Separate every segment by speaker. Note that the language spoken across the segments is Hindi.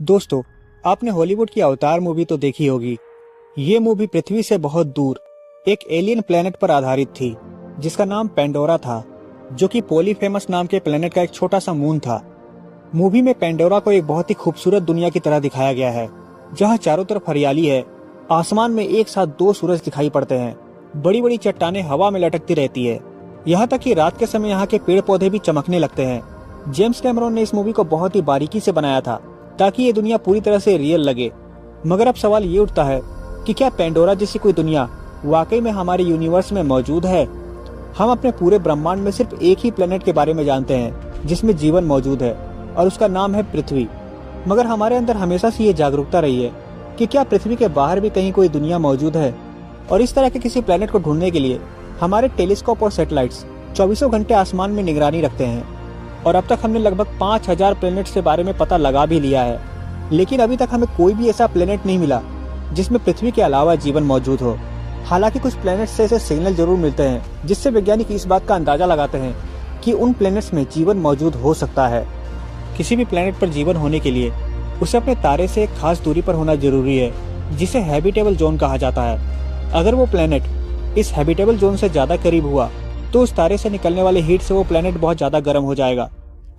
Speaker 1: दोस्तों, आपने हॉलीवुड की अवतार मूवी तो देखी होगी। ये मूवी पृथ्वी से बहुत दूर एक एलियन प्लेनेट पर आधारित थी जिसका नाम पेंडोरा था, जो कि पॉलीफेमस नाम के प्लेनेट का एक छोटा सा मून था। मूवी में पेंडोरा को एक बहुत ही खूबसूरत दुनिया की तरह दिखाया गया है, जहाँ चारों तरफ हरियाली है। आसमान में एक साथ दो सूरज दिखाई पड़ते हैं। बड़ी बड़ी चट्टानें हवा में लटकती रहती है। यहाँ तक कि रात के समय यहाँ के पेड़ पौधे भी चमकने लगते हैं। जेम्स कैमरॉन ने इस मूवी को बहुत ही बारीकी से बनाया था ताकि ये दुनिया पूरी तरह से रियल लगे। मगर अब सवाल ये उठता है कि क्या पेंडोरा जैसी कोई दुनिया वाकई में हमारे यूनिवर्स में मौजूद है? हम अपने पूरे ब्रह्मांड में सिर्फ एक ही प्लेनेट के बारे में जानते हैं जिसमें जीवन मौजूद है, और उसका नाम है पृथ्वी। मगर हमारे अंदर हमेशा से ये जागरूकता रही है कि क्या पृथ्वी के बाहर भी कहीं कोई दुनिया मौजूद है। और इस तरह के किसी प्लेनेट को ढूंढने के लिए हमारे टेलीस्कोप और सैटेलाइट्स 24 घंटे आसमान में निगरानी रखते हैं। और अब तक हमने लगभग 5000 प्लेनेट्स के बारे में पता लगा भी लिया है, लेकिन अभी तक हमें कोई भी ऐसा प्लेनेट नहीं मिला जिसमें पृथ्वी के अलावा जीवन मौजूद हो। हालांकि कुछ प्लेनेट्स से ऐसे सिग्नल जरूर मिलते हैं जिससे वैज्ञानिक इस बात का अंदाजा लगाते हैं कि उन प्लेनेट्स में जीवन मौजूद हो सकता है। किसी भी प्लेनेट पर जीवन होने के लिए उसे अपने तारे से एक खास दूरी पर होना जरूरी है, जिसे हैबिटेबल जोन कहा जाता है। अगर वो प्लेनेट इस हैबिटेबल जोन से ज्यादा करीब हुआ तो उस तारे से निकलने वाले हीट से वो प्लेनेट बहुत ज्यादा गर्म हो जाएगा,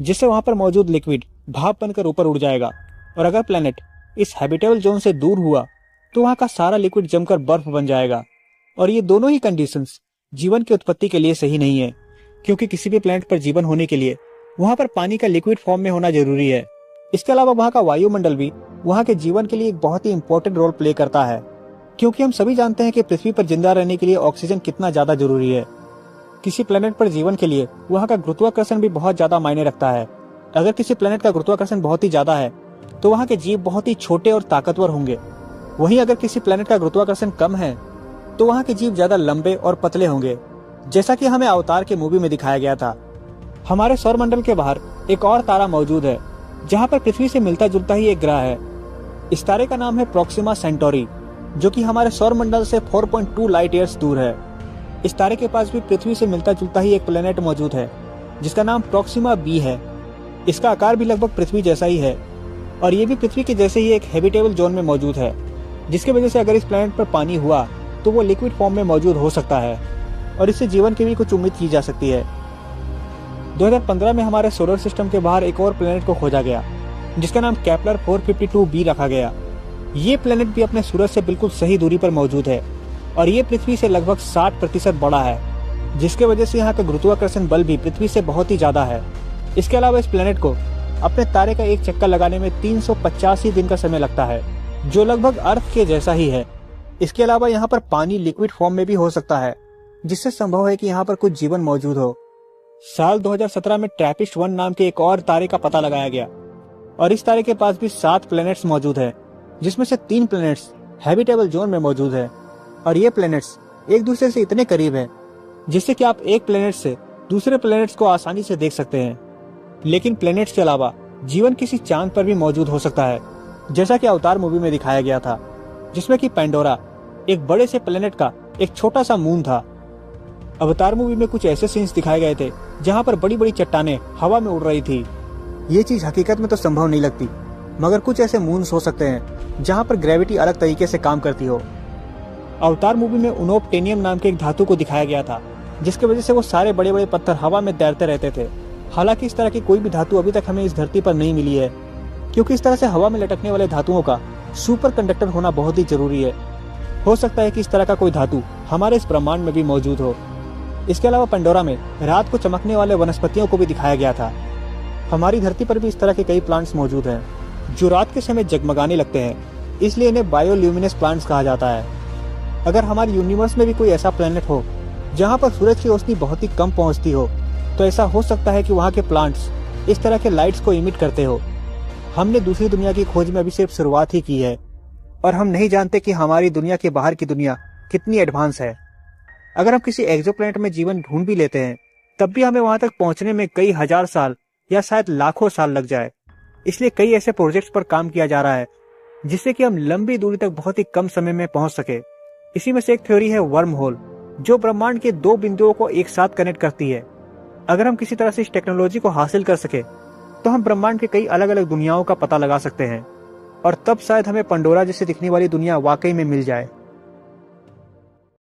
Speaker 1: जिससे वहां पर मौजूद लिक्विड भाप बनकर ऊपर उड़ जाएगा। और अगर प्लेनेट इस हैबिटेबल जोन से दूर हुआ तो वहां का सारा लिक्विड जमकर बर्फ बन जाएगा। और ये दोनों ही कंडीशंस जीवन की उत्पत्ति के लिए सही नहीं है, क्योंकि किसी भी प्लेनेट पर जीवन होने के लिए वहां पर पानी का लिक्विड फॉर्म में होना जरूरी है। इसके अलावा वहां का वायुमंडल भी वहां के जीवन के लिए एक बहुत ही इंपॉर्टेंट रोल प्ले करता है, क्योंकि हम सभी जानते हैं कि पृथ्वी पर जिंदा रहने के लिए ऑक्सीजन कितना ज्यादा जरूरी है। किसी प्लेनेट पर जीवन के लिए वहां का गुरुत्वाकर्षण भी बहुत ज्यादा मायने रखता है। अगर किसी प्लेनेट का गुरुत्वाकर्षण बहुत ही ज्यादा है तो वहां के जीव बहुत ही छोटे और ताकतवर होंगे। वहीं अगर किसी प्लेनेट का गुरुत्वाकर्षण कम है तो वहां के जीव ज्यादा लंबे और पतले होंगे, जैसा कि हमें अवतार के मूवी में दिखाया गया था। हमारे सौरमंडल के बाहर एक और तारा मौजूद है जहां पर पृथ्वी से मिलता जुलता ही एक ग्रह है। इस तारे का नाम है प्रोक्सिमा सेंटोरी, जो कि हमारे सौरमंडल से 4.2 लाइट ईयर्स दूर है। इस तारे के पास भी पृथ्वी से मिलता जुलता ही एक प्लेनेट मौजूद है जिसका नाम प्रोक्सिमा बी है। इसका आकार भी लगभग पृथ्वी जैसा ही है, और ये भी पृथ्वी के जैसे ही एक हैबिटेबल जोन में मौजूद है, जिसकी वजह से अगर इस प्लेनेट पर पानी हुआ तो वो लिक्विड फॉर्म में मौजूद हो सकता है, और इससे जीवन की भी कुछ उम्मीद की जा सकती है। 2015 में हमारे सोलर सिस्टम के बाहर एक और प्लेनेट को खोजा गया जिसका नाम केपलर 452b रखा गया। ये प्लेनेट भी अपने सूरज से बिल्कुल सही दूरी पर मौजूद है, और ये पृथ्वी से लगभग 60% बड़ा है, जिसके वजह से यहाँ का गुरुत्वाकर्षण बल भी पृथ्वी से बहुत ही ज्यादा है। इसके अलावा इस प्लेनेट को अपने तारे का एक चक्कर लगाने में 385 दिन का समय लगता है, जो लगभग अर्थ के जैसा ही है। इसके अलावा यहाँ पर पानी लिक्विड फॉर्म में भी हो सकता है, जिससे संभव है कि यहाँ पर कुछ जीवन मौजूद हो। साल 2017 में ट्रैपिस्ट-1 नाम के एक और तारे का पता लगाया गया, और इस तारे के पास भी 7 प्लैनेट्स मौजूद है, जिसमें से 3 प्लैनेट्स हैबिटेबल जोन में मौजूद है। और ये प्लैनेट्स एक दूसरे से इतने करीब हैं जिससे कि आप एक प्लैनेट से दूसरे प्लैनेट्स को आसानी से देख सकते हैं। लेकिन प्लैनेट्स के अलावा जीवन किसी चांद पर भी मौजूद हो सकता है, जैसा कि अवतार मूवी में दिखाया गया था, जिसमें कि पेंडोरा एक बड़े से प्लेनेट का एक छोटा सा मून था। अवतार मूवी में कुछ ऐसे सीन्स दिखाए गए थे जहां पर बड़ी बड़ी चट्टानें हवा में उड़ रही थी। ये चीज हकीकत में तो संभव नहीं लगती, मगर कुछ ऐसे मून्स हो सकते हैं जहां पर ग्रेविटी अलग तरीके से काम करती हो। अवतार मूवी में उनोप्टेनियम नाम के एक धातु को दिखाया गया था, जिसकी वजह से वो सारे बड़े बड़े पत्थर हवा में तैरते रहते थे। हालांकि इस तरह की कोई भी धातु अभी तक हमें इस धरती पर नहीं मिली है, क्योंकि इस तरह से हवा में लटकने वाले धातुओं का सुपर कंडक्टर होना बहुत ही जरूरी है। हो सकता है कि इस तरह का कोई धातु हमारे इस ब्रह्मांड में भी मौजूद हो। इसके अलावा पेंडोरा में रात को चमकने वाले वनस्पतियों को भी दिखाया गया था। हमारी धरती पर भी इस तरह के कई प्लांट्स मौजूद हैं जो रात के समय जगमगाने लगते हैं, इसलिए इन्हें बायोल्यूमिनेस प्लांट्स कहा जाता है। अगर हमारे यूनिवर्स में भी कोई ऐसा प्लेनेट हो जहाँ पर सूरज की रोशनी बहुत ही कम पहुँचती हो, तो ऐसा हो सकता है कि वहाँ के प्लांट्स इस तरह के लाइट्स को इमिट करते हो। हमने दूसरी दुनिया की खोज में अभी सिर्फ शुरुआत ही की है, और हम नहीं जानते कि हमारी दुनिया के बाहर की दुनिया कितनी एडवांस है। अगर हम किसी एक्सोप्लैनेट में जीवन ढूंढ भी लेते हैं, तब भी हमें वहां तक पहुंचने में कई हजार साल या शायद लाखों साल लग जाए। इसलिए कई ऐसे प्रोजेक्ट्स पर काम किया जा रहा है जिससे कि हम लंबी दूरी तक बहुत ही कम समय में पहुंच सके। इसी में से एक थ्योरी है वर्म होल, जो ब्रह्मांड के 2 बिंदुओं को एक साथ कनेक्ट करती है। अगर हम किसी तरह से इस टेक्नोलॉजी को हासिल कर सके तो हम ब्रह्मांड के कई अलग अलग दुनियाओं का पता लगा सकते हैं। और तब शायद हमें पंडोरा जैसी दिखने वाली दुनिया वाकई में मिल जाए।